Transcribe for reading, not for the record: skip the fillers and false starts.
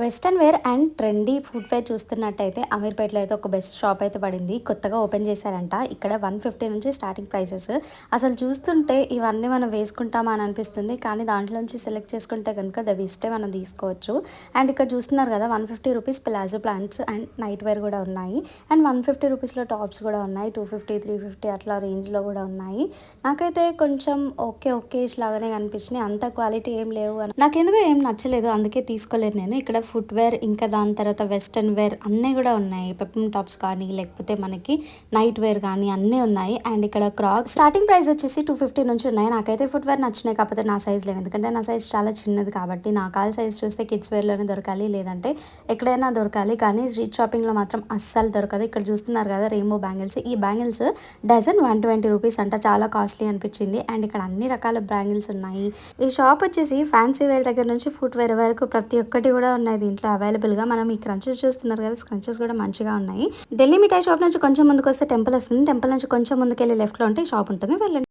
Western wear and trendy footwear చూస్తున్నట్టయితే అమీర్పేటలో అయితే ఒక బెస్ట్ షాప్ అయితే పడింది. కొత్తగా ఓపెన్ చేశారంట. ఇక్కడ 150 నుంచి స్టార్టింగ్ ప్రైసెస్. అసలు చూస్తుంటే ఇవన్నీ మనం వేసుకుంటామా అని అనిపిస్తుంది. కానీ దాంట్లో నుంచి సెలెక్ట్ చేసుకుంటే కనుక అవి ఇష్టే మనం తీసుకోవచ్చు. అండ్ ఇక్కడ చూస్తున్నారు కదా, 150 rupees palazzo pants and night wear కూడా ఉన్నాయి. అండ్ 150 రూపీస్లో టాప్స్ కూడా ఉన్నాయి. 250, 350 అట్లా రేంజ్లో కూడా ఉన్నాయి. నాకైతే కొంచెం ఓకేష్ లాగానే కనిపించినాయి. అంత క్వాలిటీ ఏం లేవు అని నాకెందుకో ఏం నచ్చలేదు, అందుకే తీసుకోలేదు నేను. ఇక్కడ ఫుట్ వేర్ ఇంకా దాని తర్వాత వెస్టర్న్ వేర్ అన్నీ కూడా ఉన్నాయి. పెప్లమ్ టాప్స్ కానీ లేకపోతే మనకి నైట్ వేర్ కానీ అన్నీ ఉన్నాయి. అండ్ ఇక్కడ క్రాక్స్ స్టార్టింగ్ ప్రైస్ వచ్చేసి 250 నుంచి ఉన్నాయి. నాకైతే ఫుట్ వేర్ నచ్చినాయి, కాకపోతే నా సైజ్ లేవు, ఎందుకంటే నా సైజ్ చాలా చిన్నది కాబట్టి. నా కాల్ సైజ్ చూస్తే కిడ్స్ వేర్లోనే దొరకాలి, లేదంటే ఎక్కడైనా దొరకాలి, కానీ స్ట్రీట్ షాపింగ్లో మాత్రం అస్సలు దొరకదు. ఇక్కడ చూస్తున్నారు కదా రెయిన్బో బ్యాంగిల్స్. ఈ బ్యాంగిల్స్ డజన్ 120 రూపీస్ అంట, చాలా కాస్ట్లీ అనిపించింది. అండ్ ఇక్కడ అన్ని రకాల బ్యాంగిల్స్ ఉన్నాయి. ఈ షాప్ వచ్చేసి ఫ్యాన్సీ వేర్ దగ్గర నుంచి ఫుట్ వేర్ వరకు ప్రతి ఒక్కటి కూడా ఉన్నాయి దీంట్లో అవైలబుల్గా. మనం ఈ క్రంచెస్ చూస్తున్నారు కదా, క్రంచెస్ కూడా మంచిగా ఉన్నాయి. ఢిల్లీ మిఠాయి షాప్ నుంచి కొంచెం ముందుకు వస్తే టెంపుల్ వస్తుంది. టెంపుల్ నుంచి కొంచెం ముందుకు వెళ్ళి లెఫ్ట్లో ఉంటే షాప్ ఉంటుంది, వెళ్ళండి.